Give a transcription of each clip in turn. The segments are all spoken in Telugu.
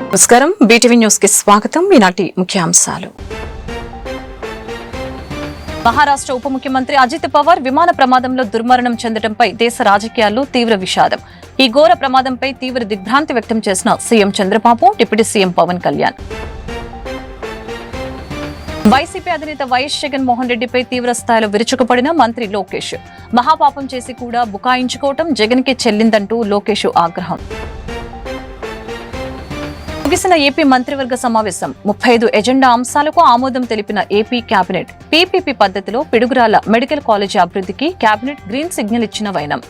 నమస్కారం, బీటీవీ న్యూస్ కి స్వాగతం. ఈనాటి ముఖ్యాంశాలు. మహారాష్ట్ర ఉప ముఖ్యమంత్రి అజిత్ పవార్ విమాన ప్రమాదంలో దుర్మరణం చెందడంపై దేశ రాజకీయాల్లో తీవ్ర విషాదం. ఈ ఘోర ప్రమాదంపై తీవ్ర దిగ్భ్రాంతి వ్యక్తం చేసిన CM Chandrababu, deputy CM Pawan Kalyan. YCP అధినేత వైఎస్ జగన్మోహన్ రెడ్డిపై తీవ్ర స్థాయిలో విరుచుకుపడిన మంత్రి లోకేష్. మహాపాపం చేసి కూడా బుకాయించుకోవటం జగన్ కి చెల్లిందంటూ లోకేష్ ఆగ్రహం. ముగిసిన ఏపీ మంత్రివర్గ సమావేశం. 35 ఎజెండా అంశాలకు ఆమోదం తెలిపిన ఏపీ కేబినెట్. పీపీపీ పద్ధతిలో పిడుగురాళ్ల మెడికల్ కాలేజీ అభివృద్ధికి కేబినెట్ గ్రీన్ సిగ్నల్ ఇచ్చిన వైనం.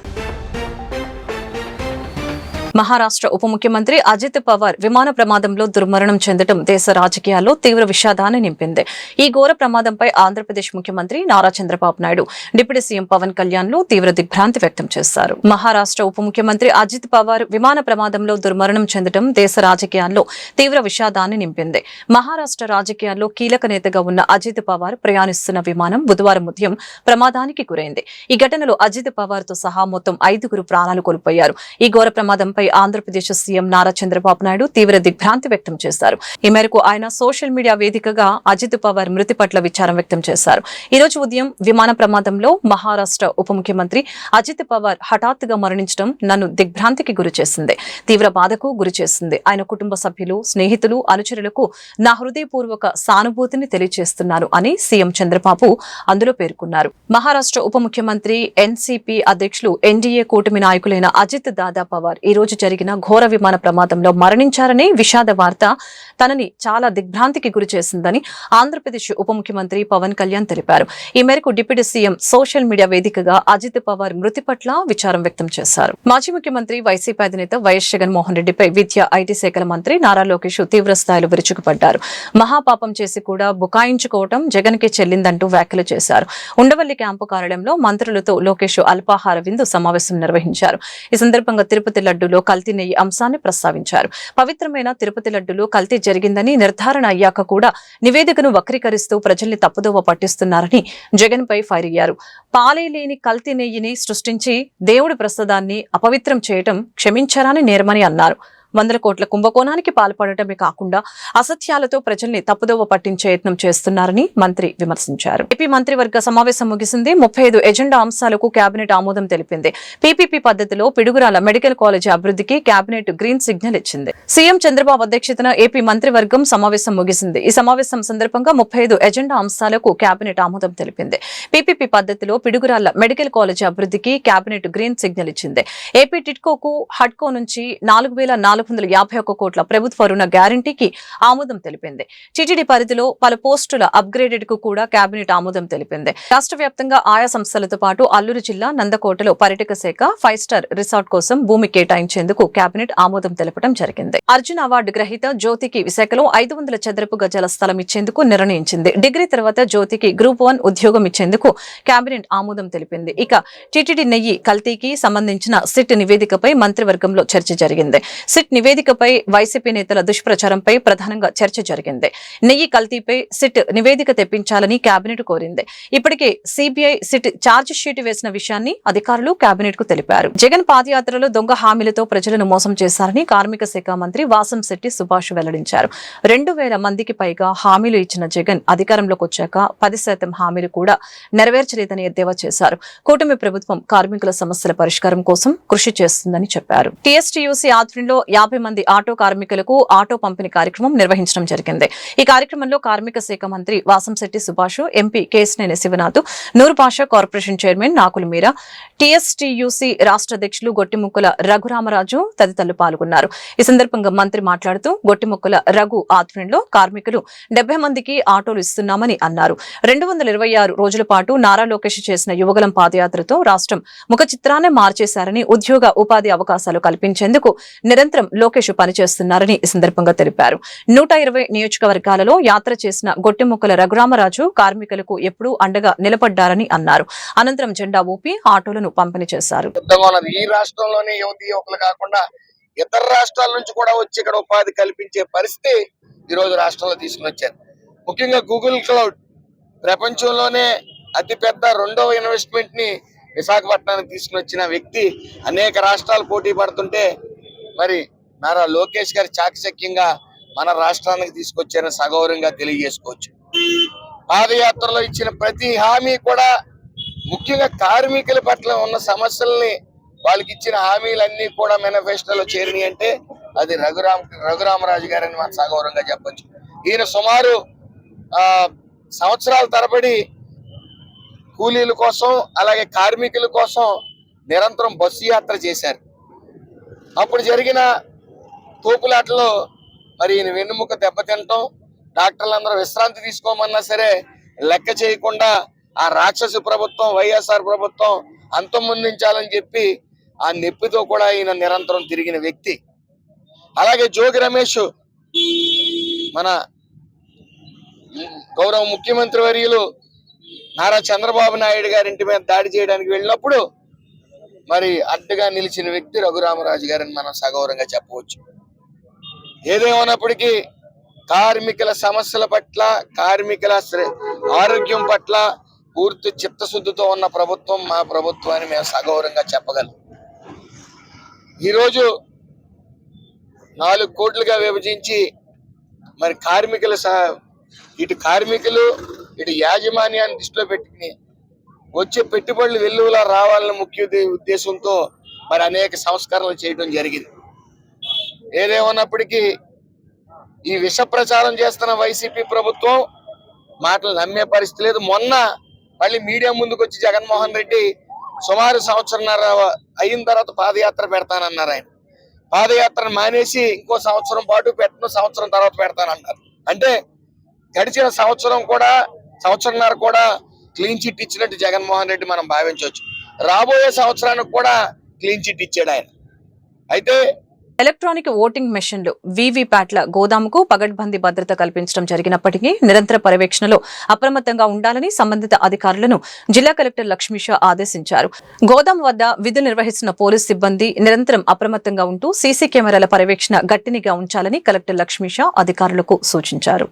మహారాష్ట్ర ఉప ముఖ్యమంత్రి అజిత్ పవార్ విమాన ప్రమాదంలో దుర్మరణం చెందడం దేశ రాజకీయాల్లో తీవ్ర విషాదాన్ని నింపింది. ఈ ఘోర ప్రమాదంపై ఆంధ్రప్రదేశ్ ముఖ్యమంత్రి నారా చంద్రబాబు నాయుడు, డిప్యూటీ సీఎం పవన్ కళ్యాణ్ లు తీవ్ర దిగ్భ్రాంతి వ్యక్తం చేశారు. మహారాష్ట్ర ఉప ముఖ్యమంత్రి అజిత్ పవార్ విమాన ప్రమాదంలో దుర్మరణం చెందడం దేశ రాజకీయాల్లో తీవ్ర విషాదాన్ని నింపింది. మహారాష్ట్ర రాజకీయాల్లో కీలక నేతగా ఉన్న అజిత్ పవార్ ప్రయాణిస్తున్న విమానం బుధవారం ఉదయం ప్రమాదానికి గురైంది. ఈ ఘటనలో అజిత్ పవార్ తో సహా మొత్తం 5 ప్రాణాలు కోల్పోయారు. ఈ ఘోర ప్రమాదంపై ఆంధ్రప్రదేశ్ సీఎం నారా చంద్రబాబు నాయుడు తీవ్ర దిగ్భ్రాంతి వ్యక్తం చేశారు. ఈ మేరకు ఆయన సోషల్ మీడియా వేదికగా అజిత్ పవార్ మృతి పట్ల విచారం వ్యక్తం చేశారు. ఈ రోజు ఉదయం విమాన ప్రమాదంలో మహారాష్ట్ర ఉప ముఖ్యమంత్రి అజిత్ పవార్ హఠాత్తుగా మరణించడం నన్ను దిగ్భ్రాంతికి గురి చేసింది, తీవ్ర బాధకు గురి చేసింది. ఆయన కుటుంబ సభ్యులు, స్నేహితులు, అనుచరులకు నా హృదయపూర్వక సానుభూతిని తెలియజేస్తున్నాను అని సీఎం చంద్రబాబు అందులో పేర్కొన్నారు. మహారాష్ట్ర ఉప ముఖ్యమంత్రి, ఎన్సీపీ అధ్యక్షులు, ఎన్డీఏ కూటమి నాయకులైన అజిత్ దాదా పవార్ ఈ రోజు జరిగిన ఘోర విమాన ప్రమాదంలో మరణించారనే విషాద వార్త తనని చాలా దిగ్భ్రాంతికి గురి చేసిందని ఆంధ్రప్రదేశ్ ఉప ముఖ్యమంత్రి పవన్ కళ్యాణ్ తెలిపారు. ఈ మేరకు డిప్యూటీ సీఎం సోషల్ మీడియా వేదికగా అజిత్ పవార్ మృతి పట్ల విచారం వ్యక్తం చేశారు. మాజీ ముఖ్యమంత్రి, వైసీపీ అధినేత వైఎస్ జగన్మోహన్ రెడ్డిపై విద్యా, ఐటీ శాఖల మంత్రి నారా లోకేష్ తీవ్ర స్థాయిలో విరుచుకుపడ్డారు. మహాపాపం చేసి కూడా బుకాయించుకోవటం జగన్ కి చెల్లిందంటూ వ్యాఖ్యలు చేశారు. ఉండవల్లి క్యాంపు కార్యాలయంలో మంత్రులతో లోకేష్ అల్పాహార విందు సమావేశం నిర్వహించారు. ఈ సందర్భంగా తిరుపతి లడ్డూలో కల్తీ నెయ్యి అంశాన్ని ప్రస్తావించారు. పవిత్రమైన తిరుపతి లడ్డూలో కల్తీ జరిగిందని నిర్ధారణ అయ్యాక కూడా నివేదికను వక్రీకరిస్తూ ప్రజల్ని తప్పుదోవ పట్టిస్తున్నారని జగన్ పై ఫైర్ అయ్యారు. పాలే లేని కల్తీ నెయ్యిని సృష్టించి దేవుడి ప్రసాదాన్ని అపవిత్రం చేయటం క్షమించరాని నేరమని అన్నారు. 100 కోట్ల కుంభకోణానికి పాల్పడటమే కాకుండా అసత్యాలతో ప్రజల్ని తప్పుదోవ పట్టించే యత్నం చేస్తున్నారని మంత్రి విమర్శించారు. ఏపీ మంత్రివర్గ సమావేశం ముగిసింది. 35 ఎజెండా అంశాలకు కేబినెట్ ఆమోదం తెలిపింది. పీపీపీ పద్ధతిలో పిడుగురాళ్ల మెడికల్ కాలేజీ అభివృద్ధికి కేబినెట్ గ్రీన్ సిగ్నల్ ఇచ్చింది. సీఎం చంద్రబాబు అధ్యక్షతన ఏపీ మంత్రివర్గం సమావేశం ముగిసింది. ఈ సమావేశం సందర్భంగా 35 ఎజెండా అంశాలకు కేబినెట్ ఆమోదం తెలిపింది. పీపీపీ పద్ధతిలో పిడుగురాళ్ల మెడికల్ కాలేజీ అభివృద్ధికి కేబినెట్ గ్రీన్ సిగ్నల్ ఇచ్చింది. ఏపీ టిడ్కోకు హడ్కో నుంచి 4,451 కోట్ల ప్రభుత్వ రుణ గ్యారంటీకి ఆమోదం తెలిపింది. టీటీడీ పరిధిలో పలు పోస్టుల అప్గ్రేడెడ్ కు కూడా కేబినెట్ ఆమోదం తెలిపింది. రాష్ట్ర వ్యాప్తంగా ఆయా సంస్థలతో పాటు అల్లూరు జిల్లా నందకోటలో పర్యాటక శాఖ 5 స్టార్ రిసార్ట్ కోసం భూమి కేటాయించేందుకు కేబినెట్ ఆమోదం తెలపడం జరిగింది. అర్జున్ అవార్డు గ్రహీత జ్యోతికి విశాఖలో 500 చదరపు గజాల స్థలం ఇచ్చేందుకు నిర్ణయించింది. డిగ్రీ తర్వాత జ్యోతికి గ్రూప్ 1 ఉద్యోగం ఇచ్చేందుకు కేబినెట్ ఆమోదం తెలిపింది. ఇక టీటీడీ నెయ్యి కల్తీకి సంబంధించిన సిట్ నివేదికపై మంత్రివర్గంలో చర్చ జరిగింది. సిట్ నివేదికపై వైసీపీ నేతల దుష్ప్రచారంపై ప్రధానంగా చర్చ జరిగింది. నెయ్యి కల్తీపై సిట్ నివేదిక తెప్పించాలని కేబినెట్ కోరింది. ఇప్పటికే సిబిఐ సిట్ ఛార్జ్ షీట్ వేసిన విషయాన్ని అధికారులు కేబినెట్ కు తెలిపారు. జగన్ పాదయాత్రలో దొంగ హామీలతో ప్రజలను మోసం చేశారని కార్మిక శాఖ మంత్రి వాసంశెట్టి సుభాష్ వెల్లడించారు. 2,000 మందికి పైగా హామీలు ఇచ్చిన జగన్ అధికారంలోకి వచ్చాక 10% హామీలు కూడా నెరవేర్చలేదని ఎద్దేవా చేశారు. కూటమి ప్రభుత్వం కార్మికుల సమస్యల పరిష్కారం కోసం కృషి చేస్తుందని చెప్పారు. టీఎస్టీయూసీ ఆధ్వర్యంలో 50 మంది ఆటో కార్మికులకు ఆటో పంపిణీ కార్యక్రమం నిర్వహించడం జరిగింది. ఈ కార్యక్రమంలో కార్మిక శాఖ మంత్రి Vasamsetti Subhash, MP Kesineni Sivanath, Noorpasha, corporation chairman Nakula Meera, TSTUC రాష్ట్ర అధ్యక్షులు గొట్టిముక్కల రఘురామరాజు తదితరులు పాల్గొన్నారు. ఈ సందర్భంగా మంత్రి మాట్లాడుతూ గొట్టిముక్కల రఘు ఆధ్వర్యంలో కార్మికులు 70 మందికి ఆటోలు ఇస్తున్నామని అన్నారు. 226 రోజుల పాటు నారా లోకేష్ చేసిన యువగలం పాదయాత్రతో రాష్ట్రం ముఖ చిత్రాన్ని మార్చేశారని, ఉద్యోగ ఉపాధి అవకాశాలు కల్పించేందుకు నిరంతరం లోకేష్ పనిచేస్తున్నారని ఈ సందర్భంగా తెలిపారు. 120 నియోజకవర్గాలలో యాత్ర చేసిన గొట్టిముక్కల రఘురామరాజు కార్మికులకు ఎప్పుడూ అండగా నిలబడ్డారని అన్నారు. అనంతరం జెండా ఊపి ఆటోలను పంపిణీ చేశారు. ఈ రాష్ట్రంలోనే యువతి యువకులు కాకుండా ఇతర రాష్ట్రాల నుంచి కూడా వచ్చి ఇక్కడ ఉపాధి కల్పించే పరిస్థితి ఈ రోజు రాష్ట్రంలో తీసుకుని వచ్చారు. ముఖ్యంగా గూగుల్ క్లౌడ్ ప్రపంచంలోనే అతిపెద్ద 2వ ఇన్వెస్ట్మెంట్ ని విశాఖపట్నానికి తీసుకుని వచ్చిన వ్యక్తి. అనేక రాష్ట్రాలు పోటీ పడుతుంటే మరి నారా లోకేష్ గారు చాకచక్యంగా మన రాష్ట్రానికి తీసుకొచ్చారని సగౌరవంగా తెలియజేసుకోవచ్చు. పాదయాత్రలో ఇచ్చిన ప్రతి హామీ కూడా ముఖ్యంగా కార్మికుల పట్ల ఉన్న సమస్యల్ని, వాళ్ళకి ఇచ్చిన హామీలన్నీ కూడా మేనిఫెస్టోలో చేరినాయి అంటే అది రఘురామరాజు గారని మనం సగౌరవంగా చెప్పొచ్చు. ఈయన సుమారు సంవత్సరాల తరబడి కూలీల కోసం అలాగే కార్మికుల కోసం నిరంతరం బస్సు యాత్ర చేశారు. అప్పుడు జరిగిన తోపులాటలో మరి ఈయన వెన్నుముక దెబ్బతినటం, డాక్టర్లందరూ విశ్రాంతి తీసుకోమన్నా సరే లెక్క చేయకుండా ఆ రాక్షస ప్రభుత్వం వైఎస్ఆర్ ప్రభుత్వం అంతమొందించాలని చెప్పి ఆ నొప్పితో కూడా ఈయన నిరంతరం తిరిగిన వ్యక్తి. అలాగే జోగి రమేష్ మన గౌరవ ముఖ్యమంత్రి వర్యులు నారా చంద్రబాబు నాయుడు గారి ఇంటి మీద దాడి చేయడానికి వెళ్ళినప్పుడు మరి అడ్డుగా నిలిచిన వ్యక్తి రఘురామరాజు గారని మనం సగౌరవంగా చెప్పవచ్చు. ఏదేమన్నప్పటికీ కార్మికుల సమస్యల పట్ల, కార్మికుల ఆరోగ్యం పట్ల పూర్తి చిత్తశుద్ధితో ఉన్న ప్రభుత్వం మా ప్రభుత్వాన్ని మేము సగౌరవంగా చెప్పగలం. ఈరోజు 4 కోట్లుగా విభజించి మరి ఇటు కార్మికులు ఇటు యాజమాన్యాన్ని దృష్టిలో పెట్టుకుని వచ్చే పెట్టుబడులు వెల్లువలా రావాలని ముఖ్య ఉద్దేశంతో మరి అనేక సంస్కరణలు చేయడం జరిగింది. ఏదేమన్నప్పటికీ ఈ విష ప్రచారం చేస్తున్న వైసీపీ ప్రభుత్వం మాటలు నమ్మే పరిస్థితి లేదు. మొన్న మళ్ళీ మీడియా ముందుకు వచ్చి జగన్మోహన్ రెడ్డి సుమారు సంవత్సరంన్నర అయిన తర్వాత పాదయాత్ర పెడతానన్నారు. ఆయన పాదయాత్రను మానేసి ఇంకో సంవత్సరం పాటు పెట్టను, సంవత్సరం తర్వాత పెడతానన్నారు. అంటే గడిచిన సంవత్సరంన్నర కూడా క్లీన్ చిట్ ఇచ్చినట్టు జగన్మోహన్ రెడ్డి మనం భావించవచ్చు. రాబోయే సంవత్సరానికి కూడా క్లీన్ చిట్ ఇచ్చాడు ఆయన. అయితే ఎలక్ట్రానిక్ ఓటింగ్ మెషిన్లు వీవీప్యాట్ల గోదాముకు పగడ్బందీ భద్రత కల్పించడం జరిగినప్పటికీ నిరంతర పర్యవేక్షణలో అప్రమత్తంగా ఉండాలని సంబంధిత అధికారులను జిల్లా కలెక్టర్ లక్ష్మీషా ఆదేశించారు. గోదాం వద్ద విధులు నిర్వహిస్తున్న పోలీస్ సిబ్బంది నిరంతరం అప్రమత్తంగా ఉంటూ సీసీ కెమెరాల పర్యవేక్షణ గట్టినిగా ఉంచాలని కలెక్టర్ లక్ష్మీషా అధికారులకు సూచించారు.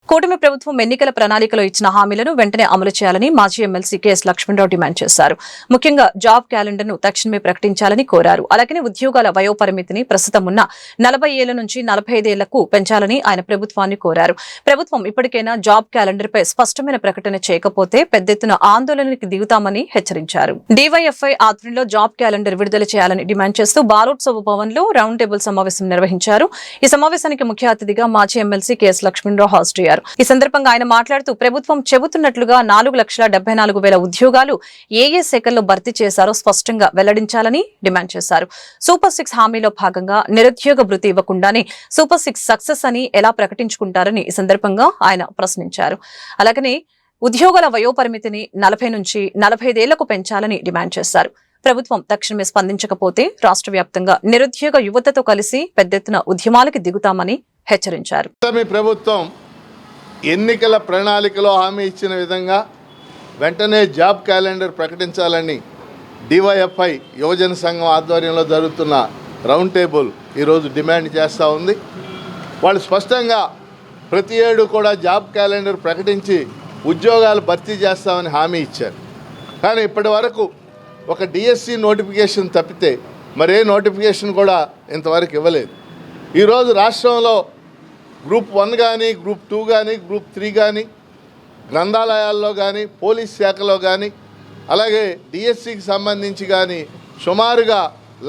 కూటమి ప్రభుత్వం ఎన్నికల ప్రణాళికలో ఇచ్చిన హామీలను వెంటనే అమలు చేయాలని మాజీ ఎమ్మెల్సీ కెఎస్ లక్ష్మణరావు డిమాండ్ చేశారు. ముఖ్యంగా జాబ్ క్యాలెండర్ను తక్షణమే ప్రకటించాలని కోరారు. అలాగే ఉద్యోగాల వయోపరిమితిని ప్రస్తుతం ఉన్న 40 ఏళ్ల నుంచి 45 ఏళ్లకు పెంచాలని ఆయన ప్రభుత్వాన్ని కోరారు. ప్రభుత్వం ఇప్పటికైనా జాబ్ క్యాలెండర్పై స్పష్టమైన ప్రకటన చేయకపోతే పెద్ద ఎత్తున ఆందోళనకు దిగుతామని హెచ్చరించారు. డివైఎఫ్ఐ ఆధ్వర్యంలో జాబ్ క్యాలెండర్ విడుదల చేయాలని డిమాండ్ చేస్తూ బాలోత్సవ భవన్ లో రౌండ్ టేబుల్ సమావేశం నిర్వహించారు. ఈ సమావేశానికి ముఖ్య అతిథిగా మాజీ ఎమ్మెల్సీ కెఎస్ లక్ష్మణరావు హాజరయ్యారు. ఈ సందర్భంగా ఆయన మాట్లాడుతూ ప్రభుత్వం చెబుతున్నట్లుగా 4,74,000 ఉద్యోగాలు ఏ శాఖల్లో భర్తీ చేశారో స్పష్టంగా వెల్లడించాలని డిమాండ్ చేశారు. సూపర్ 6 హామీలో భాగంగా నిరుద్యోగ భృతి ఇవ్వకుండానే సూపర్ 6 సక్సెస్ అని ఎలా ప్రకటించుకుంటారని ఈ సందర్భంగా ఆయన ప్రశ్నించారు. అలాగనే ఉద్యోగాల వయోపరిమితిని 40 నుంచి 45 ఏళ్లకు పెంచాలని డిమాండ్ చేశారు. ప్రభుత్వం తక్షణమే స్పందించకపోతే రాష్ట్ర వ్యాప్తంగా నిరుద్యోగ యువతతో కలిసి పెద్ద ఎత్తున ఉద్యమాలకు దిగుతామని హెచ్చరించారు. ప్రభుత్వం ఎన్నికల ప్రణాళికలో హామీ ఇచ్చిన విధంగా వెంటనే జాబ్ క్యాలెండర్ ప్రకటించాలని డివైఎఫ్ఐ యువజన సంఘం ఆధ్వర్యంలో జరుగుతున్న రౌండ్ టేబుల్ ఈరోజు డిమాండ్ చేస్తూ ఉంది. వాళ్ళు స్పష్టంగా ప్రతి ఏడు కూడా జాబ్ క్యాలెండర్ ప్రకటించి ఉద్యోగాలు భర్తీ చేస్తామని హామీ ఇచ్చారు. కానీ ఇప్పటి వరకు ఒక డిఎస్సి నోటిఫికేషన్ తప్పితే మరే నోటిఫికేషన్ కూడా ఇంతవరకు ఇవ్వలేదు. ఈరోజు రాష్ట్రంలో గ్రూప్ 1 కానీ, గ్రూప్ 2 కానీ, గ్రూప్ 3 కానీ, గ్రంథాలయాల్లో కానీ, పోలీస్ శాఖలో కానీ, అలాగే డిఎస్సికి సంబంధించి కానీ సుమారుగా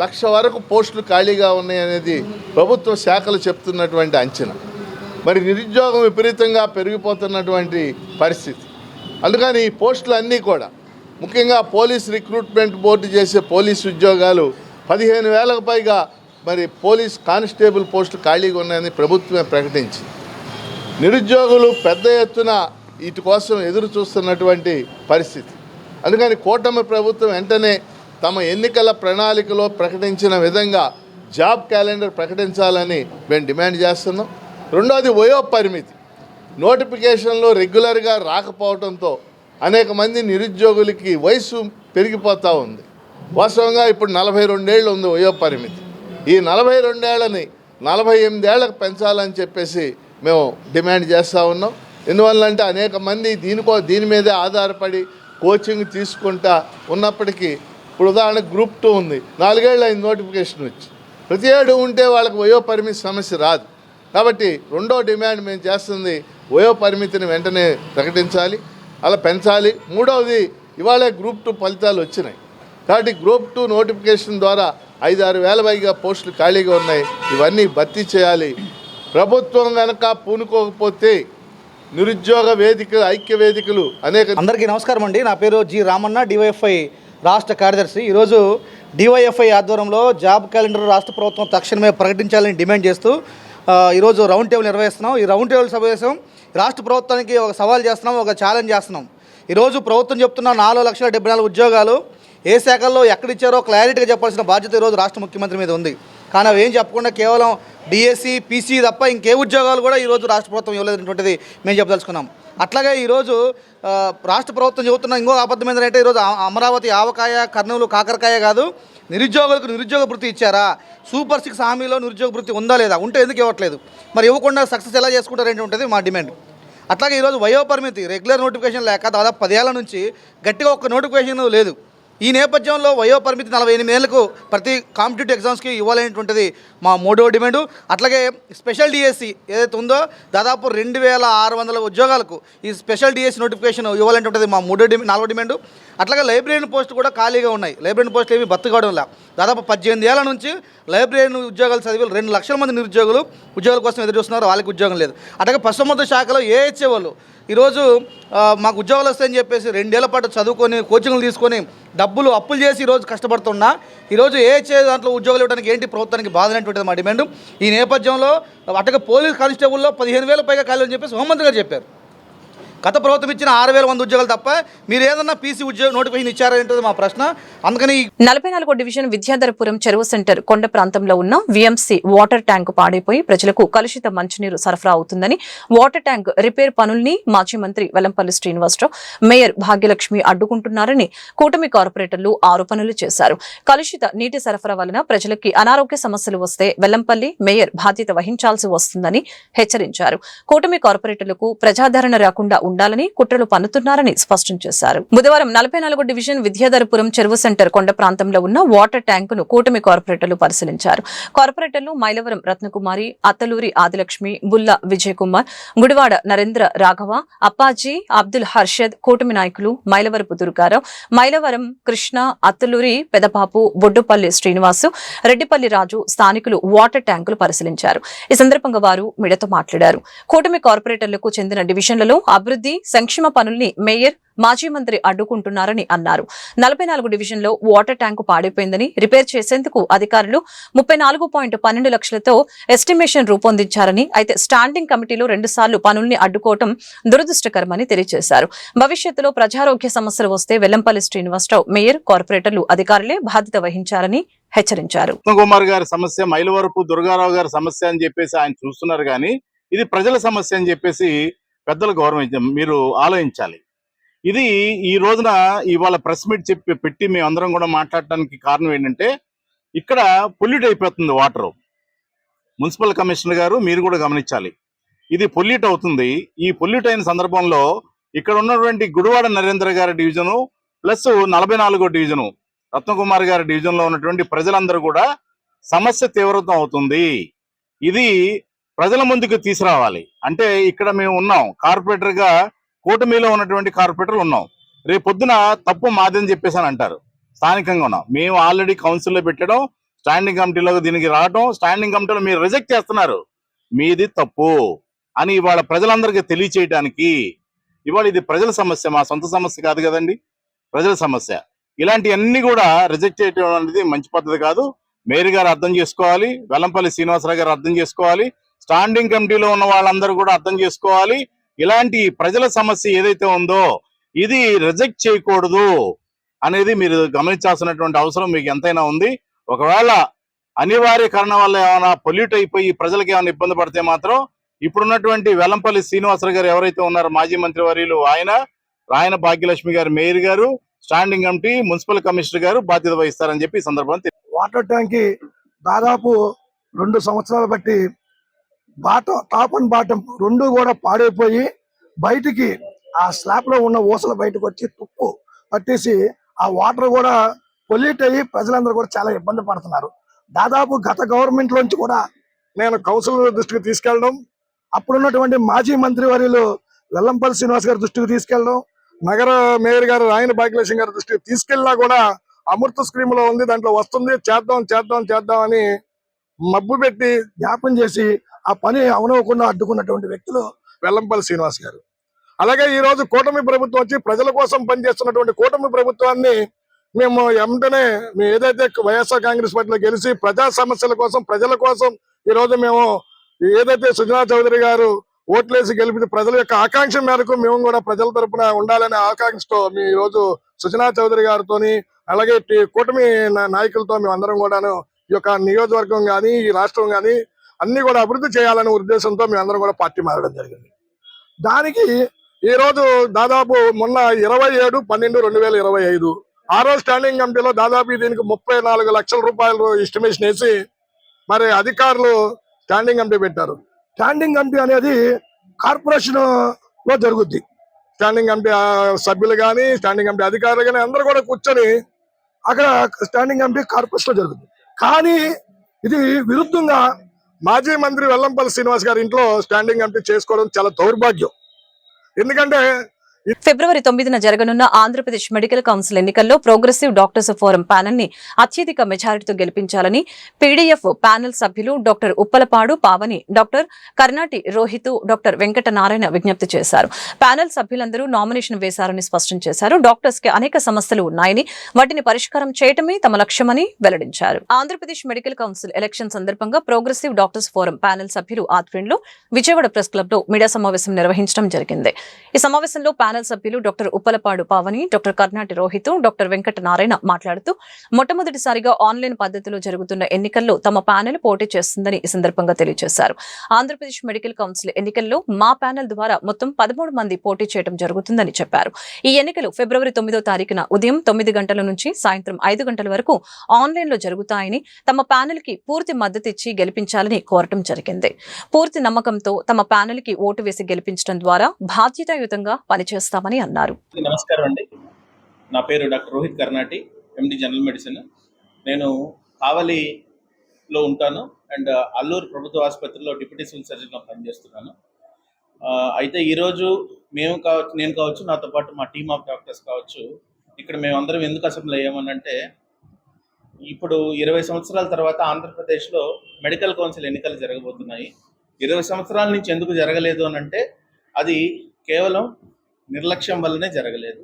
1,00,000 వరకు పోస్టులు ఖాళీగా ఉన్నాయనేది ప్రభుత్వ శాఖలు చెప్తున్నటువంటి అంచనా. మరి నిరుద్యోగం విపరీతంగా పెరిగిపోతున్నటువంటి పరిస్థితి. అందుకని ఈ పోస్టులు అన్నీ కూడా ముఖ్యంగా పోలీస్ రిక్రూట్మెంట్ బోర్డు చేసే పోలీసు ఉద్యోగాలు 15,000కు పైగా మరి పోలీస్ కానిస్టేబుల్ పోస్టులు ఖాళీగా ఉన్నాయని ప్రభుత్వమే ప్రకటించింది. నిరుద్యోగులు పెద్ద ఎత్తున వీటి కోసం ఎదురు చూస్తున్నటువంటి పరిస్థితి. అందుకని కూటమి ప్రభుత్వం వెంటనే తమ ఎన్నికల ప్రణాళికలో ప్రకటించిన విధంగా జాబ్ క్యాలెండర్ ప్రకటించాలని మేము డిమాండ్ చేస్తున్నాం. రెండోది వయోపరిమితి. నోటిఫికేషన్లో రెగ్యులర్గా రాకపోవడంతో అనేక మంది నిరుద్యోగులకి వయసు పెరిగిపోతూ ఉంది. వాస్తవంగా ఇప్పుడు 42 ఏళ్ళు ఉంది వయో పరిమితి. ఈ 42 ఏళ్ళని 48 ఏళ్ళకు పెంచాలని చెప్పేసి మేము డిమాండ్ చేస్తూ ఉన్నాం. ఎందువల్లంటే అనేక మంది దీని మీదే ఆధారపడి కోచింగ్ తీసుకుంటా ఉన్నప్పటికీ ఇప్పుడు ఉదాహరణకు గ్రూప్ 2 ఉంది, 4 ఏళ్ళు అయింది నోటిఫికేషన్ వచ్చి. ప్రతి ఏడు ఉంటే వాళ్ళకి వయో పరిమితి సమస్య రాదు. కాబట్టి రెండో డిమాండ్ మేము చేస్తుంది వయో పరిమితిని వెంటనే ప్రకటించాలి, అలా పెంచాలి. మూడవది ఇవాళే గ్రూప్ 2 ఫలితాలు వచ్చినాయి కాబట్టి గ్రూప్ 2 నోటిఫికేషన్ ద్వారా 5-6 వేల పైగా పోస్టులు ఖాళీగా ఉన్నాయి. ఇవన్నీ భర్తీ చేయాలి. ప్రభుత్వం కనుక పూనుకోకపోతే నిరుద్యోగ వేదికలు, ఐక్య వేదికలు అనేక. అందరికీ నమస్కారం అండి. నా పేరు జి రామన్న, డివైఎఫ్ఐ రాష్ట్ర కార్యదర్శి. ఈరోజు డివైఎఫ్ఐ ఆధ్వర్యంలో జాబ్ క్యాలెండర్ రాష్ట్ర ప్రభుత్వం తక్షణమే ప్రకటించాలని డిమాండ్ చేస్తూ ఈరోజు రౌండ్ టేబుల్ నిర్వహిస్తున్నాం. ఈ రౌండ్ టేబుల్ సమావేశం రాష్ట్ర ప్రభుత్వానికి ఒక సవాల్ చేస్తున్నాం, ఒక ఛాలెంజ్ చేస్తున్నాం. ఈరోజు ప్రభుత్వం చెప్తున్న 4,74,000 ఉద్యోగాలు ఏ శాఖల్లో ఎక్కడిచ్చారో క్లారిటీగా చెప్పాల్సిన బాధ్యత ఈరోజు రాష్ట్ర ముఖ్యమంత్రి మీద ఉంది. కానీ అవి ఏం చెప్పకుండా కేవలం డిఎస్సి, పీసీ తప్ప ఇంకే ఉద్యోగాలు కూడా ఈరోజు రాష్ట్ర ప్రభుత్వం ఇవ్వలేదనేటువంటిది మేము చెప్పదలుచుకున్నాం. అట్లాగే ఈరోజు రాష్ట్ర ప్రభుత్వం చెబుతున్న ఇంకో అబద్ధం ఏంటంటే ఈరోజు అమరావతి ఆవకాయ, కర్నూలు కాకరకాయ కాదు, నిరుద్యోగులకు నిరుద్యోగ భృతి ఇచ్చారా? సూపర్ 6 హామీలో నిరుద్యోగ భృతి ఉందా లేదా? ఉంటే ఎందుకు ఇవ్వట్లేదు? మరి ఇవ్వకుండా సక్సెస్ ఎలా చేసుకుంటారేంటి ఉంటుంది మా డిమాండ్. అట్లాగే ఈరోజు వయోపరిమితి రెగ్యులర్ నోటిఫికేషన్ లేక దాదాపు 10 ఏళ్ల నుంచి గట్టిగా ఒక్క నోటిఫికేషన్ లేదు. ఈ నేపథ్యంలో వయోపరిమితి 48 ఏళ్లకు ప్రతి కాంపిటేటివ్ ఎగ్జామ్స్కి ఇవ్వాలనేటువంటిది మా మూడో డిమాండు. అట్లాగే స్పెషల్ డిఎస్సి ఏదైతే ఉందో దాదాపు 2,600 ఉద్యోగాలకు ఈ స్పెషల్ డిఎస్సి నోటిఫికేషన్ ఇవ్వాలనేటువంటిది మా నాలుగో డిమాండు. అట్లాగే లైబ్రరీ పోస్టు కూడా ఖాళీగా ఉన్నాయి. లైబ్రరీ పోస్టులు ఏమి భర్తీ లే. దాదాపు 18 ఏళ్ల నుంచి లైబ్రరీ ఉద్యోగాలు చదివి 2 లక్షల మంది నిరుద్యోగులు ఉద్యోగాల కోసం ఎదురు చూస్తున్నారు, వాళ్ళకి ఉద్యోగం లేదు. అట్లాగే పశుసంవర్ధక శాఖలో ఏహెచ్ఏ వాళ్ళు ఈరోజు మాకు ఉద్యోగాలు వస్తాయని చెప్పేసి 2 ఏళ్ల పాటు చదువుకొని కోచింగ్లు తీసుకొని డబ్బులు అప్పులు చేసి ఈరోజు కష్టపడుతున్నా ఈరోజు ఏహెచ్ఏ దాంట్లో ఉద్యోగాలు ఇవ్వడానికి ఏంటి ప్రభుత్వానికి బాధ అనేటువంటిది మా డిమాండ్. ఈ నేపథ్యంలో అట్లాగే పోలీస్ కానిస్టేబుల్లో 15,000 పైగా ఖాళీ అని చెప్పేసి హోంమంత్రి గారు చెప్పారు. గత ప్రభుత్వం ఇచ్చిన 6,100 ఉద్యోగాలు తప్ప మీరు ఏదన్నా పీసీ ఉద్యోగ నోటిఫికేషన్ ఇచ్చారంటే మా ప్రశ్న. అందుకని 44వ డివిజన్ విద్యాధరపురం చెరువు సెంటర్ కొండ ప్రాంతంలో ఉన్న విఎంసీ వాటర్ ట్యాంక్ పాడైపోయి ప్రజలకు కలుషిత మంచినీరు సరఫరా అవుతుందని వాటర్ ట్యాంక్ రిపేర్ పనుల్ని మాజీ మంత్రి వెల్లంపల్లి శ్రీనివాసరావు, మేయర్ భాగ్యలక్ష్మి అడ్డుకుంటున్నారని కూటమి కార్పొరేటర్లు ఆరోపణలు చేశారు. కలుషిత నీటి సరఫరా వలన ప్రజలకి అనారోగ్య సమస్యలు వస్తే వెల్లంపల్లి మేయర్ బాధ్యత వహించాల్సి వస్తుందని హెచ్చరించారు. కూటమి కార్పొరేటర్లకు ప్రజాదరణ రాకుండా ఉండాలని కుట్రలు పన్నుతున్నారని స్పష్టం చేశారు. బుధవారం 44వ డివిజన్ విద్యాధరపురం చెరువు సెంటర్ కొండ ప్రాంతంలో ఉన్న వాటర్ ట్యాంకును కూటమి కార్పొరేటర్లు పరిశీలించారు. కార్పొరేటర్లు మైలవరం రత్నకుమారి, అత్తలూరి ఆదిలక్ష్మి, బుల్ల విజయ్ కుమార్, గుడివాడ నరేంద్ర రాఘవ, అప్పాజీ, అబ్దుల్ హర్షద్, కూటమి నాయకులు మైలవరపు దుర్గారావు, మైలవరం కృష్ణ, అత్తలూరి పెదపాపు, బొడ్డుపల్లి శ్రీనివాసు, రెడ్డిపల్లి రాజు స్థానికులు వాటర్ ట్యాంకులు పరిశీలించారు. ఈ సందర్భంగా వారు మీడియాతో మాట్లాడారు. కూటమి కార్పొరేటర్లకు చెందిన డివిజన్లలో అభివృద్ధి, సంక్షేమ పనుల్ని మేయర్, మాజీ మంత్రి అడ్డుకుంటున్నారని అన్నారు. 44 డివిజన్లో వాటర్ ట్యాంకు పాడైపోయిందని రిపేర్ చేసేందుకు అధికారులు 34.12 లక్షలతో ఎస్టిమేషన్ రూపొందించారని, అయితే స్టాండింగ్ కమిటీలో 2 సార్లు పనుల్ని అడ్డుకోవడం దురదృష్టకరమని తెలియజేశారు. భవిష్యత్తులో ప్రజారోగ్య సమస్యలు వస్తే వెల్లంపల్లి శ్రీనివాసరావు, మేయర్, కార్పొరేటర్లు, అధికారులే బాధ్యత వహించారని హెచ్చరించారు. కుమార్ గారి సమస్య, మైలవరపు దుర్గారావు గారి సమస్య అని చెప్పేసి ఆయన చూస్తున్నారు, కానీ ఇది ప్రజల సమస్య అని చెప్పేసి పెద్దలు గౌరవం మీరు ఆలోచించాలి. ఇది ఈ రోజున ఇవాళ ప్రెస్ మీట్ పెట్టి మేమందరం కూడా మాట్లాడటానికి కారణం ఏంటంటే ఇక్కడ పొల్యూట్ అయిపోతుంది వాటర్. మున్సిపల్ కమిషనర్ గారు మీరు కూడా గమనించాలి, ఇది పొల్యూట్ అవుతుంది. ఈ పొల్యూట్ అయిన సందర్భంలో ఇక్కడ ఉన్నటువంటి గుడివాడ నరేంద్ర గారి డివిజను ప్లస్ 44వ డివిజను రత్నకుమార్ గారి డివిజన్ లో ఉన్నటువంటి ప్రజలందరూ కూడా సమస్య తీవ్రతం అవుతుంది. ఇది ప్రజల ముందుకు తీసుకురావాలి. అంటే ఇక్కడ మేము ఉన్నాం, కార్పొరేటర్ గా కూటమిలో ఉన్నటువంటి కార్పొరేటర్లు ఉన్నాం. రేపు పొద్దున తప్పు మాదని చెప్పేసి అని అంటారు. స్థానికంగా ఉన్నాం మేము, ఆల్రెడీ కౌన్సిల్లో పెట్టడం, స్టాండింగ్ కమిటీలో దీనికి రావడం, స్టాండింగ్ కమిటీలో మీరు రిజెక్ట్ చేస్తున్నారు, మీది తప్పు అని ఇవాళ ప్రజలందరికీ తెలియచేయడానికి. ఇవాళ ఇది ప్రజల సమస్య, మా సొంత సమస్య కాదు కదండి, ప్రజల సమస్య. ఇలాంటివన్నీ కూడా రిజెక్ట్ చేయడం అనేది మంచి పద్ధతి కాదు. మేయర్ గారు అర్థం చేసుకోవాలి, వెల్లంపల్లి శ్రీనివాసరావు గారు అర్థం చేసుకోవాలి, స్టాండింగ్ కమిటీలో ఉన్న వాళ్ళందరూ కూడా అర్థం చేసుకోవాలి. ఇలాంటి ప్రజల సమస్య ఏదైతే ఉందో ఇది రిజెక్ట్ చేయకూడదు అనేది మీరు గమనించాల్సినటువంటి అవసరం మీకు ఎంతైనా ఉంది. ఒకవేళ అనివార్య కారణం వల్ల ఏమైనా పొల్యూట్ అయిపోయి ప్రజలకు ఏమైనా ఇబ్బంది పడితే మాత్రం ఇప్పుడున్నటువంటి వెల్లంపల్లి శ్రీనివాసరావు గారు ఎవరైతే ఉన్నారో మాజీ మంత్రి వర్యులు, ఆయన భాగ్యలక్ష్మి గారు, మేయర్ గారు, స్టాండింగ్ కమిటీ మున్సిపల్ కమిషనర్ గారు బాధ్యత వహిస్తారని చెప్పి ఈ సందర్భంగా వాటర్ ట్యాంక్ దాదాపు 2 సంవత్సరాలు బట్టి టాప్ అండ్ బాటం రెండు కూడా పాడైపోయి బయటికి ఆ స్లాబ్ లో ఉన్న ఊసలు బయటకు వచ్చి తుప్పు పట్టేసి ఆ వాటర్ కూడా పొల్యూట్ అయ్యి ప్రజలందరూ కూడా చాలా ఇబ్బంది పడుతున్నారు. దాదాపు గత గవర్నమెంట్ లోంచి కూడా నేను కౌన్సిలర్ దృష్టికి తీసుకెళ్ళడం, అప్పుడున్నటువంటి మాజీ మంత్రి వర్యులు వెల్లంపల్లి శ్రీనివాస్ గారి దృష్టికి తీసుకెళ్ళడం, నగర మేయర్ గారు రాయన భాగ్యలక్ష్మి గారి దృష్టికి తీసుకెళ్ళినా కూడా అమృత స్కీమ్ లో ఉంది, దాంట్లో వస్తుంది, చేద్దాం అని మబ్బు పెట్టి జ్ఞాపం చేసి ఆ పని అవనవకుండా అడ్డుకున్నటువంటి వ్యక్తులు వెల్లంపల్లి శ్రీనివాస్ గారు. అలాగే ఈ రోజు కూటమి ప్రభుత్వం వచ్చి ప్రజల కోసం పనిచేస్తున్నటువంటి కూటమి ప్రభుత్వాన్ని మేము వెంటనే ఏదైతే వైఎస్ఆర్ కాంగ్రెస్ పార్టీలో గెలిచి ప్రజా సమస్యల కోసం ప్రజల కోసం ఈ రోజు మేము ఏదైతే సుజనా చౌదరి గారు ఓట్లేసి గెలిపి ప్రజల యొక్క ఆకాంక్ష మేరకు మేము కూడా ప్రజల తరపున ఉండాలనే ఆకాంక్షతో మీ ఈ రోజు సుజనా చౌదరి గారితోని అలాగే కూటమి నాయకులతో మేము అందరం కూడాను ఈ యొక్క నియోజకవర్గం కానీ ఈ రాష్ట్రం కానీ అన్ని కూడా అభివృద్ధి చేయాలనే ఉద్దేశంతో మేము అందరం కూడా పార్టీ మారడం జరిగింది. దానికి ఈ రోజు దాదాపు మొన్న 27/12/2025 ఆరో స్టాండింగ్ కమిటీలో దాదాపు దీనికి 34 లక్షల రూపాయలు ఎస్టిమేషన్ వేసి మరి అధికారులు స్టాండింగ్ కమిటీ పెట్టారు. స్టాండింగ్ కమిటీ అనేది కార్పొరేషన్ లో జరుగుద్ది. స్టాండింగ్ కమిటీ సభ్యులు కానీ స్టాండింగ్ కమిటీ అధికారులు కానీ అందరూ కూడా కూర్చొని అక్కడ స్టాండింగ్ కమిటీ కార్పొరేషన్ లో జరుగుద్ది. కానీ ఇది విరుద్ధంగా మాజీ మంత్రి వెల్లంపల్లి శ్రీనివాస్ గారి ఇంట్లో స్టాండింగ్ కమిటీ చేసుకోవడం చాలా దౌర్భాగ్యం. ఎందుకంటే ఫిబ్రవరి 9న జరగనున్న ఆంధ్రప్రదేశ్ మెడికల్ కౌన్సిల్ ఎన్నికల్లో ప్రోగ్రెసివ్ డాక్టర్స్ ఫోరం ప్యానెల్ ని అత్యధిక మెజారిటీతో గెలిపించాలని పీడీఎఫ్ ప్యానెల్ సభ్యులు doctor Uppalapadu Pavani, doctor Karnati Rohit, doctor Venkata Narayana విజ్ఞప్తి చేశారు. ప్యానెల్ సభ్యులందరూ నామినేషన్ వేశారని స్పష్టం చేశారు. డాక్టర్స్ కి అనేక సమస్యలు ఉన్నాయని, వాటిని పరిష్కారం చేయటమే తమ లక్ష్యమని వెల్లడించారు. ఆంధ్రప్రదేశ్ మెడికల్ కౌన్సిల్ ఎలక్షన్ సందర్భంగా ప్రోగ్రెసివ్ డాక్టర్స్ ఫోరం ప్యానెల్ సభ్యులు ఆధ్వర్యంలో విజయవాడ ప్రెస్ క్లబ్ లో మీడియా సమావేశం నిర్వహించడం జరిగింది. ఈ సమావేశంలో ప్యానెల్ సభ్యులు doctor Uppalapadu Pavani, doctor Karnati Rohit, doctor Venkata Narayana మాట్లాడుతూ మొట్టమొదటిసారిగా ఆన్లైన్ పద్ధతిలో జరుగుతున్న ఎన్నికల్లో తమ ప్యానెల్ పోటీ చేస్తుందని ఈ సందర్భంగా తెలియజేశారు. ఆంధ్రప్రదేశ్ మెడికల్ కౌన్సిల్ ఎన్నికల్లో మా ప్యానెల్ ద్వారా మొత్తం 13 మంది పోటీ చేయడం జరుగుతుందని చెప్పారు. ఈ ఎన్నికలు ఫిబ్రవరి 9వ తారీఖున ఉదయం 9 గంటల నుంచి సాయంత్రం 5 గంటల వరకు ఆన్లైన్ లో జరుగుతాయని, తమ ప్యానెల్ కి పూర్తి మద్దతు ఇచ్చి గెలిపించాలని కోరటం జరిగింది. పూర్తి నమ్మకంతో తమ ప్యానెల్ కి ఓటు వేసి గెలిపించడం ద్వారా బాధ్యతాయుతంగా పనిచేస్తామని అన్నారు. నమస్కారం అండి, నా పేరు డాక్టర్ రోహిత్ కర్నాటి, ఎండి జనరల్ మెడిసిన్. నేను కావలిలో ఉంటాను అండ్ అల్లూరు ప్రభుత్వ ఆసుపత్రిలో డిప్యూటీ సివిల్ సర్జన్గా పనిచేస్తున్నాను. అయితే ఈరోజు నేను కావచ్చు, నాతో పాటు మా టీమ్ ఆఫ్ డాక్టర్స్ కావచ్చు, ఇక్కడ మేమందరం ఎందుకు అసెంబ్లీ అయ్యామనంటే, ఇప్పుడు 20 సంవత్సరాల తర్వాత ఆంధ్రప్రదేశ్లో మెడికల్ కౌన్సిల్ ఎన్నికలు జరగబోతున్నాయి. 20 సంవత్సరాల నుంచి ఎందుకు జరగలేదు అనంటే, అది కేవలం నిర్లక్ష్యం వల్లనే జరగలేదు.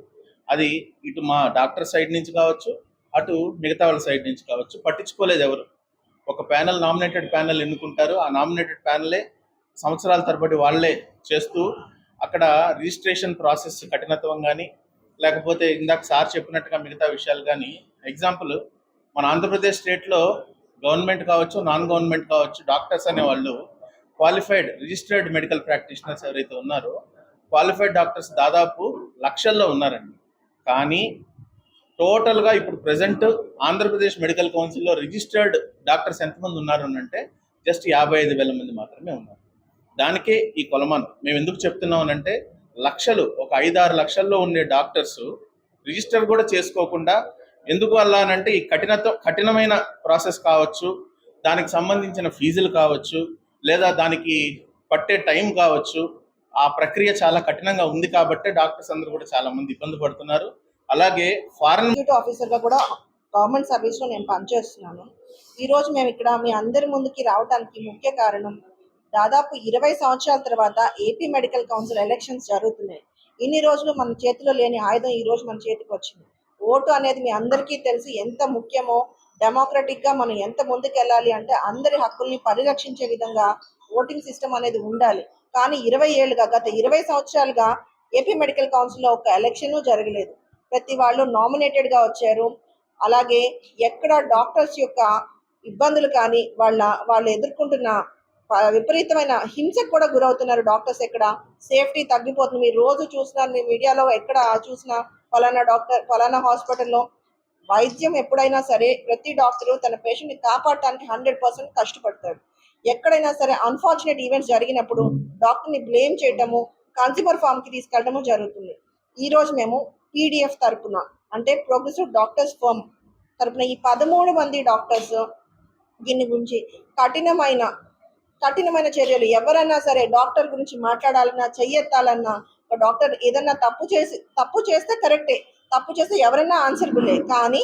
అది ఇటు మా డాక్టర్ సైడ్ నుంచి కావచ్చు, అటు మిగతా వాళ్ళ సైడ్ నుంచి కావచ్చు, పట్టించుకోలేదు ఎవరు. ఒక ప్యానెల్, నామినేటెడ్ ప్యానెల్ ఎన్నుకుంటారు. ఆ నామినేటెడ్ ప్యానెలే సంవత్సరాల తరబడి వాళ్ళే చేస్తూ అక్కడ రిజిస్ట్రేషన్ ప్రాసెస్ కఠినత్వం కానీ, లేకపోతే ఇందాక సార్ చెప్పినట్టుగా మిగతా విషయాలు కానీ, ఎగ్జాంపుల్ మన ఆంధ్రప్రదేశ్ స్టేట్లో గవర్నమెంట్ కావచ్చు, నాన్ గవర్నమెంట్ కావచ్చు, డాక్టర్స్ అనేవాళ్ళు క్వాలిఫైడ్ రిజిస్టర్డ్ మెడికల్ ప్రాక్టీషనర్స్ ఎవరైతే ఉన్నారో క్వాలిఫైడ్ డాక్టర్స్ దాదాపు లక్షల్లో ఉన్నారండి. కానీ టోటల్గా ఇప్పుడు ప్రజెంట్ ఆంధ్రప్రదేశ్ మెడికల్ కౌన్సిల్లో రిజిస్టర్డ్ డాక్టర్స్ ఎంతమంది ఉన్నారు అంటే జస్ట్ 55,000 మంది మాత్రమే ఉన్నారు. దానికే ఈ కొలమానం. మేము ఎందుకు చెప్తున్నాం అంటే, లక్షలు, ఒక 5-6 లక్షల్లో ఉండే డాక్టర్స్ రిజిస్టర్ కూడా చేసుకోకుండా, ఎందుకు వల్ల అనంటే ఈ కఠినమైన ప్రాసెస్ కావచ్చు, దానికి సంబంధించిన ఫీజులు కావచ్చు, లేదా దానికి పట్టే టైం కావచ్చు, ఆ ప్రక్రియ చాలా కఠినంగా ఉంది కాబట్టి డాక్టర్స్ అందరూ కూడా చాలా మంది ఇబ్బంది పడుతున్నారు. అలాగే ఫారెన్ ఆఫీసర్ గా కూడా గవర్నమెంట్ సర్వీస్ లో నేను పనిచేస్తున్నాను. ఈ రోజు మేము ఇక్కడ మీ అందరి ముందుకి రావడానికి ముఖ్య కారణం, దాదాపు 20 సంవత్సరాల తర్వాత ఏపీ మెడికల్ కౌన్సిల్ ఎలక్షన్స్ జరుగుతున్నాయి. ఇన్ని రోజులు మన చేతిలో లేని ఆయుధం ఈ రోజు మన చేతికి వచ్చింది. ఓటు అనేది మీ అందరికీ తెలిసి ఎంత ముఖ్యమో, డెమోక్రటిక్ గా మనం ఎంత ముందుకు వెళ్ళాలి అంటే అందరి హక్కుల్ని పరిరక్షించే విధంగా ఓటింగ్ సిస్టమ్ అనేది ఉండాలి. కానీ 20 ఏళ్ళుగా, గత 20 సంవత్సరాలుగా ఏపీ మెడికల్ కౌన్సిల్లో ఒక ఎలక్షన్ జరగలేదు. ప్రతి వాళ్ళు నామినేటెడ్ గా వచ్చారు. అలాగే ఎక్కడ డాక్టర్స్ యొక్క ఇబ్బందులు కానీ, వాళ్ళు ఎదుర్కొంటున్న విపరీతమైన హింసకు కూడా గురవుతున్నారు డాక్టర్స్. ఎక్కడ సేఫ్టీ తగ్గిపోతుంది. మీరు రోజు చూస్తున్నారు, మీ మీడియాలో ఎక్కడ చూసినా ఫలానా డాక్టర్ ఫలానా హాస్పిటల్లో వైద్యం ఎప్పుడైనా సరే ప్రతి డాక్టరు తన పేషెంట్ని కాపాడటానికి 100% కష్టపడతాడు. ఎక్కడైనా సరే అన్ఫార్చునేట్ ఈవెంట్స్ జరిగినప్పుడు డాక్టర్ని బ్లేమ్ చేయటము, కన్స్యూమర్ ఫామ్కి తీసుకెళ్ళటము జరుగుతుంది. ఈ రోజు మేము పీడిఎఫ్ తరపున అంటే ప్రోగ్రెసివ్ డాక్టర్స్ ఫర్మ్ తరపున ఈ 13 మంది డాక్టర్స్ దీని గురించి కఠినమైన చర్యలు, ఎవరైనా సరే డాక్టర్ గురించి మాట్లాడాలన్నా చెయ్యెత్తాలన్నా, ఒక డాక్టర్ ఏదన్నా తప్పు చేస్తే కరెక్టే, తప్పు చేస్తే ఎవరైనా ఆన్సరబులే, కానీ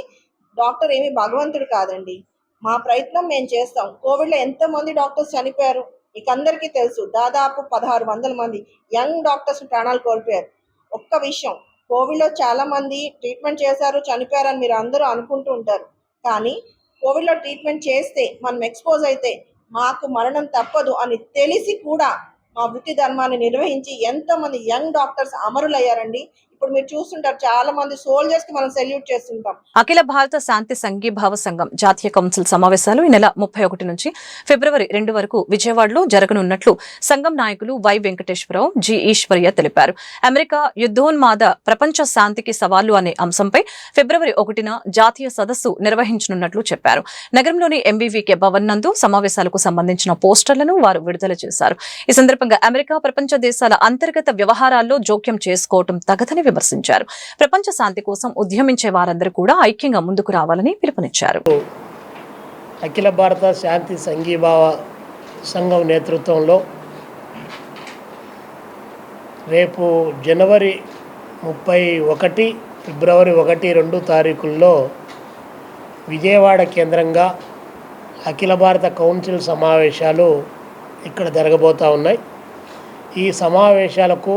డాక్టర్ ఏమి భగవంతుడు కాదండి. మా ప్రయత్నం మేము చేస్తాం. కోవిడ్లో ఎంతమంది డాక్టర్స్ చనిపోయారు మీకు అందరికీ తెలుసు. దాదాపు 1600 మంది యంగ్ డాక్టర్స్ ప్రాణాలు కోల్పోయారు. ఒక్క విషయం, కోవిడ్లో చాలా మంది ట్రీట్మెంట్ చేశారు, చనిపోయారని మీరు అందరూ అనుకుంటూ ఉంటారు. కానీ కోవిడ్లో ట్రీట్మెంట్ చేస్తే మనం ఎక్స్పోజ్ అయితే మాకు మరణం తప్పదు అని తెలిసి కూడా మా వృత్తి ధర్మాన్ని నిర్వహించి ఎంతోమంది యంగ్ డాక్టర్స్ అమరులయ్యారండి. ఇప్పుడు మీరు చూస్తుంటారు, చాలా మంది సోల్జర్స్ కి మనం సెల్యూట్ చేస్తుంటాం. అఖిల భారత శాంతి సంఘీభావ సంఘం జాతీయ కౌన్సిల్ సమావేశాలు ఈ నెల 31 నుంచి ఫిబ్రవరి 2 వరకు విజయవాడలో జరగనున్నట్లు సంఘం నాయకులు వై వెంకటేశ్వరరావు, జి ఈశ్వర్య తెలిపారు. అమెరికా యుద్ధోన్మాద ప్రపంచ శాంతికి సవాళ్లు అనే అంశంపై ఫిబ్రవరి 1న జాతీయ సదస్సు నిర్వహించనున్నట్లు చెప్పారు. నగరంలోని ఎంబీవీకే భవన్ నందు సమావేశాలకు సంబంధించిన పోస్టర్లను వారు విడుదల చేశారు. ఈ సందర్భంగా అమెరికా ప్రపంచ దేశాల అంతర్గత వ్యవహారాల్లో జోక్యం చేసుకోవటం తగదని విమర్శించారు. ప్రపంచ శాంతి కోసం ఉద్యమించే వారందరూ కూడా ఐక్యంగా ముందుకు రావాలని పిలుపునిచ్చారు. అఖిల భారత శాంతి సంఘీభావ సంఘం నేతృత్వంలో రేపు జనవరి 31, ఫిబ్రవరి 1, 2 తారీఖుల్లో విజయవాడ కేంద్రంగా అఖిల భారత కౌన్సిల్ సమావేశాలు ఇక్కడ జరగబోతూ ఉన్నాయి. ఈ సమావేశాలకు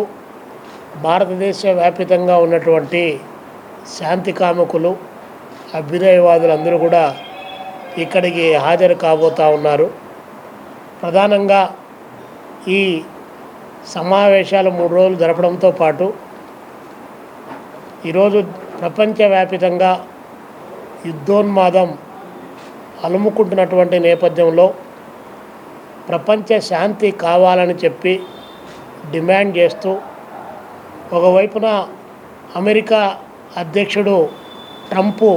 భారతదేశ వ్యాప్తంగా ఉన్నటువంటి శాంతి కాముకులు, అభ్యుదయవాదులందరూ కూడా ఇక్కడికి హాజరు కాబోతూ ఉన్నారు. ప్రధానంగా ఈ సమావేశాలు 3 రోజులు జరపడంతో పాటు ఈరోజు ప్రపంచవ్యాప్తంగా యుద్ధోన్మాదం అలుముకుంటున్నటువంటి నేపథ్యంలో ప్రపంచ శాంతి కావాలని చెప్పి డిమాండ్ చేస్తూ ఒకవైపున అమెరికా అధ్యక్షుడు ట్రంప్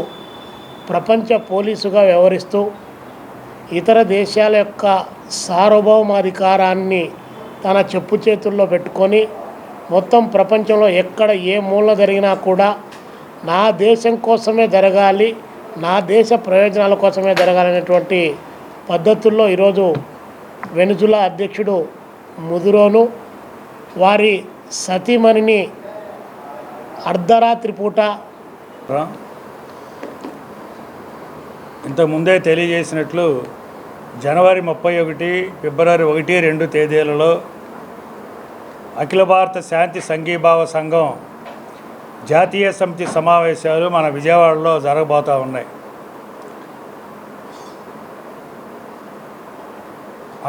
ప్రపంచ పోలీసుగా వ్యవహరిస్తూ ఇతర దేశాల యొక్క సార్వభౌమాధికారాన్ని తన చెప్పు చేతుల్లో పెట్టుకొని మొత్తం ప్రపంచంలో ఎక్కడ ఏ మూల జరిగినా కూడా నా దేశం కోసమే జరగాలి, నా దేశ ప్రయోజనాల కోసమే జరగాలనేటువంటి పద్ధతుల్లో ఈరోజు వెనుజులా అధ్యక్షుడు ముదురోను వారి సతీమణిని అర్ధరాత్రి పూట ఇంతకుముందే తెలియజేసినట్లు జనవరి 31, ఫిబ్రవరి 1, 2 తేదీలలో అఖిల భారత శాంతి సంఘీభావ సంఘం జాతీయ సమితి సమావేశాలు మన విజయవాడలో జరగబోతూ ఉన్నాయి.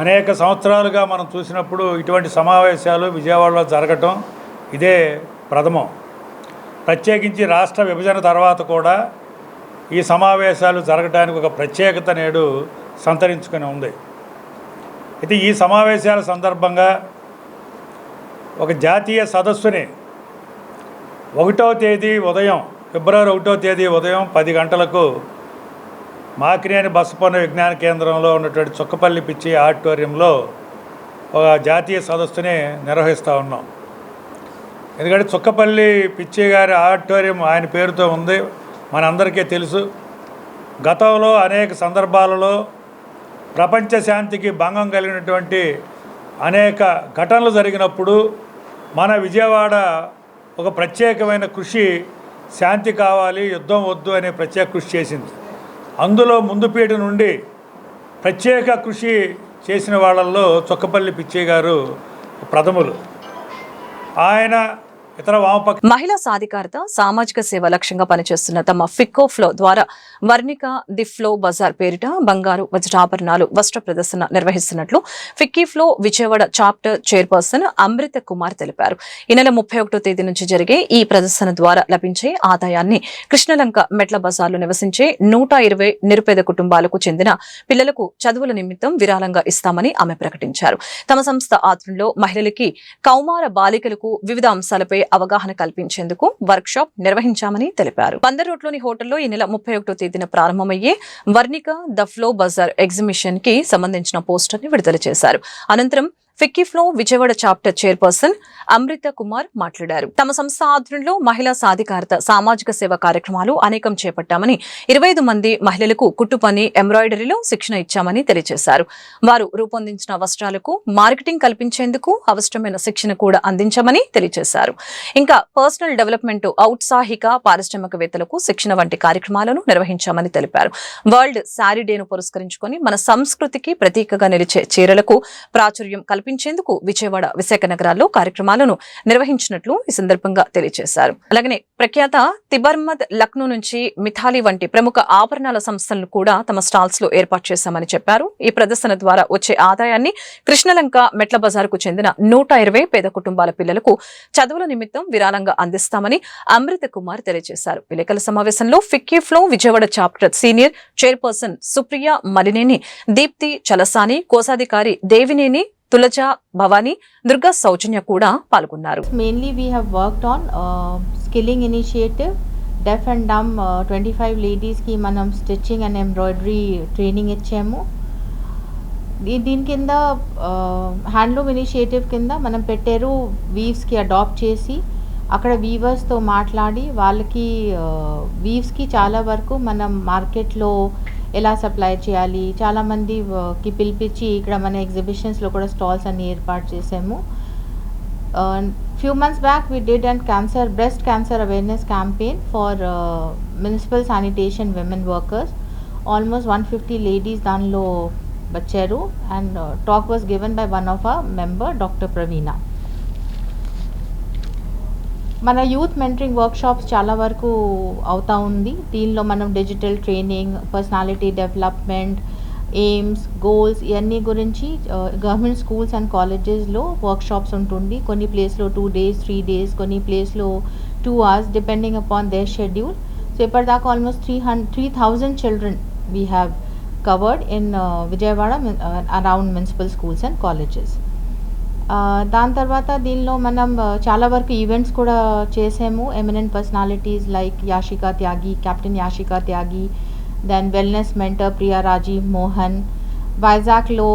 అనేక సంవత్సరాలుగా మనం చూసినప్పుడు ఇటువంటి సమావేశాలు విజయవాడలో జరగటం ఇదే ప్రథమం. ప్రత్యేకించి రాష్ట్ర విభజన తర్వాత కూడా ఈ సమావేశాలు జరగడానికి ఒక ప్రత్యేకత నేడు సంతరించుకొని ఉంది. అయితే ఈ సమావేశాల సందర్భంగా ఒక జాతీయ సదస్సుని 1వ తేదీ ఉదయం, ఫిబ్రవరి 1వ తేదీ ఉదయం 10 గంటలకు మాకినేని బసపన్న విజ్ఞాన కేంద్రంలో ఉన్నటువంటి చుక్కపల్లి పిచ్చి ఆడిటోరియంలో ఒక జాతీయ సదస్సుని నిర్వహిస్తూ ఉన్నాం. ఎందుకంటే చుక్కపల్లి పిచ్చి గారి ఆడిటోరియం ఆయన పేరుతో ఉంది, మనందరికీ తెలుసు. గతంలో అనేక సందర్భాలలో ప్రపంచ శాంతికి భంగం కలిగినటువంటి అనేక ఘటనలు జరిగినప్పుడు మన విజయవాడ ఒక ప్రత్యేకమైన కృషి, శాంతి కావాలి, యుద్ధం వద్దు అనే ప్రత్యేక కృషి చేసింది. అందులో ముందు పీట నుండి ప్రత్యేక కృషి చేసిన వాళ్ళల్లో చుక్కపల్లి పిచ్చయ్య గారు ప్రథములు. ఆయన ఇతర వామపక్ష మహిళా సాధికారత, సామాజిక సేవ లక్ష్యంగా పనిచేస్తున్న తమ ఫిక్కో ఫ్లో ద్వారా వర్ణిక ది ఫ్లో బజార్ పేరిట బంగారు వజ్రాభరణాలు వస్త్ర ప్రదర్శన నిర్వహిస్తున్నట్లు FICCI FLO Vijayawada chapter chairperson Amrita Kumar తెలిపారు. ఈ నెల 31వ తేదీ నుంచి జరిగే ఈ ప్రదర్శన ద్వారా లభించే ఆదాయాన్ని కృష్ణలంక మెట్ల బజార్లో నివసించే 120 నిరుపేద కుటుంబాలకు చెందిన పిల్లలకు చదువుల నిమిత్తం విరాళంగా ఇస్తామని ఆమె ప్రకటించారు. తమ సంస్థ ఆధ్వర్యంలో మహిళలకి, కౌమార బాలికలకు వివిధ అంశాలపై అవగాహన కల్పించేందుకు వర్క్ షాప్ నిర్వహించామని తెలిపారు. బందర్ రోడ్లోని హోటల్లో ఈ నెల 31వ తేదీన ప్రారంభమయ్యే Varnika the FLO bazaar exhibition కి సంబంధించిన పోస్టర్ ని విడుదల చేశారు. అనంతరం FICCI FLO Vijayawada chapter chairperson Amrita Kumar మాట్లాడారు. తమ సంస్థ ఆధ్వర్యంలో మహిళా సాధికారత, సామాజిక సేవ కార్యక్రమాలు అనేకం చేపట్టామని, 25 మంది మహిళలకు కుట్టు పని, ఎంబ్రాయిడరీలో శిక్షణ ఇచ్చామని తెలియజేశారు. వారు రూపొందించిన వస్త్రాలకు మార్కెటింగ్ కల్పించేందుకు అవసరమైన శిక్షణ కూడా అందించామని తెలియజేశారు. ఇంకా పర్సనల్ డెవలప్మెంట్, ఔత్సాహిక పారిశ్రామికవేత్తలకు శిక్షణ వంటి కార్యక్రమాలను నిర్వహించామని తెలిపారు. వరల్డ్ శారీ డేను పురస్కరించుకొని మన సంస్కృతికి ప్రతీకగా నిలిచే చీరలకు ప్రాచుర్యం కల్పించేందుకు విజయవాడ, విశాఖ నగరాల్లో కార్యక్రమాలను నిర్వహించినట్లు ఈ సందర్భంగా తెలియజేశారు. అలాగనే ప్రఖ్యాత తిబర్మద్, లక్నో నుంచి మిథాలి వంటి ప్రముఖ ఆభరణాల సంస్థలను కూడా తమ స్టాల్స్ లో ఏర్పాటు చేశామని చెప్పారు. ఈ ప్రదర్శన ద్వారా వచ్చే ఆదాయాన్ని కృష్ణలంక మెట్ల బజారుకు చెందిన 120 పేద కుటుంబాల పిల్లలకు చదువుల నిమిత్తం విరాళంగా అందిస్తామని అమృత కుమార్ తెలియజేశారు. విలేకరుల సమావేశంలో FICCI FLO Vijayawada chapter senior chairperson Supriya Malineni, Deepthi Chalasani, కోశాధికారి దేవినేని, తులజా భవానీ, దుర్గా సౌజన్య కూడా పాల్గొన్నారు. Mainly we have worked on skilling initiative, deaf and dumb 25 ladies కి మనం స్టిచ్చింగ్ అండ్ ఎంబ్రాయిడరీ ట్రైనింగ్ ఇచ్చాము. దీని కింద హ్యాండ్లూమ్ ఇనిషియేటివ్ కింద మనం పెట్టారు. వీవ్స్కి అడాప్ట్ చేసి అక్కడ వీవర్స్తో మాట్లాడి వాళ్ళకి వీవ్స్కి చాలా వరకు మనం మార్కెట్లో ఎలా సప్లై చేయాలి, చాలామందికి పిలిపించి ఇక్కడ మన ఎగ్జిబిషన్స్లో కూడా స్టాల్స్ అన్ని ఏర్పాటు చేసాము. Few months back we did and breast cancer awareness campaign for municipal sanitation women workers. Almost 150 ladies దానిలో వచ్చారు. And talk was given by one of our member doctor Praveena. మన యూత్ మెంటరింగ్ వర్క్షాప్స్ చాలా వరకు అవుతా ఉంది. దీనిలో మనం digital training, personality development, AIIMS, goals ఇవన్నీ గురించి గవర్నమెంట్ స్కూల్స్ అండ్ కాలేజెస్లో వర్క్షాప్స్ ఉంటుంది. కొన్ని ప్లేస్లో 2 days, 3 days, కొన్ని ప్లేస్లో 2 hours depending upon their schedule. So ఇప్పటిదాకా almost 3,000 children we have covered in Vijayawada around municipal schools and colleges. దాని తర్వాత దీనిలో మనం చాలా వరకు ఈవెంట్స్ కూడా చేసాము. Eminent personalities like Yashika Tyagi, captain Yashika Tyagi, then wellness mentor Priya Rajeev Mohan, వైజాగ్లో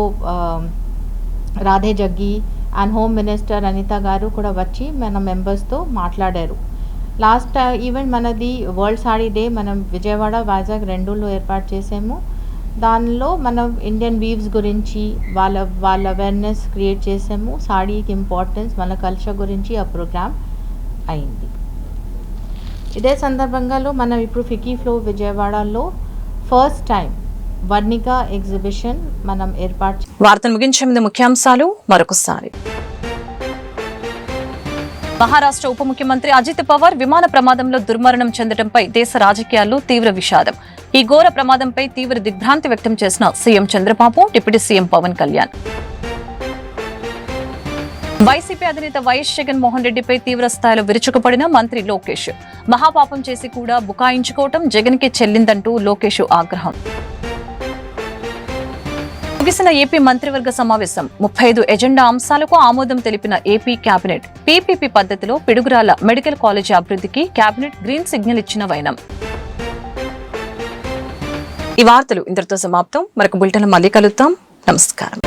Radhe Jaggi and home minister Anitha garu కూడా వచ్చి మన మెంబర్స్తో మాట్లాడారు. లాస్ట్ ఈవెంట్ మనది వరల్డ్ సారీ డే మనం విజయవాడ, వైజాగ్ రెండులో ఏర్పాటు చేసాము. దానిలో మనం ఇండియన్ వీవ్స్ గురించి వాళ్ళ అవేర్నెస్ క్రియేట్ చేసాము. సాడీకి ఇంపార్టెన్స్, మన కల్చర్ గురించి ఆ ప్రోగ్రామ్ అయింది. ఇదే సందర్భంగా మనం ఇప్పుడు ఫిక్కీ ఫ్లో విజయవాడలో ఫస్ట్ టైం వర్ణిక ఎగ్జిబిషన్ మనం ఏర్పాటు. వార్తను ముగించే ముందు ముఖ్యాంశాలు మరొకసారి. మహారాష్ట్ర ఉప ముఖ్యమంత్రి అజిత్ పవార్ విమాన ప్రమాదంలో దుర్మరణం చెందడంపై దేశ రాజకీయాల్లో తీవ్ర విషాదం. ఈ ఘోర ప్రమాదంపై తీవ్ర దిగ్భ్రాంతి వ్యక్తం చేసిన CM Chandrababu, deputy CM Pawan Kalyan. YCP అధినేత వైఎస్ జగన్మోహన్ రెడ్డిపై తీవ్ర స్థాయిలో విరుచుకుపడిన మంత్రి లోకేష్. మహాపాపం చేసి కూడా బుకాయించుకోవటం జగన్కే చెల్లిందంటూ లోకేష్ ఆగ్రహం. ముగిసిన ఏపీ మంత్రివర్గ సమావేశం. 35 ఎజెండా అంశాలకు ఆమోదం తెలిపిన ఏపీ కేబినెట్. పీపీపీ పద్ధతిలో పిడుగురాళ్ల మెడికల్ కాలేజీ అభివృద్ధికి కేబినెట్ గ్రీన్ సిగ్నల్ ఇచ్చిన వైనం. ఈ వార్తలు ఇంతటితో సమాప్తం. మరొక బులెటిన్ మళ్ళీ కలుద్దాం. నమస్కారం.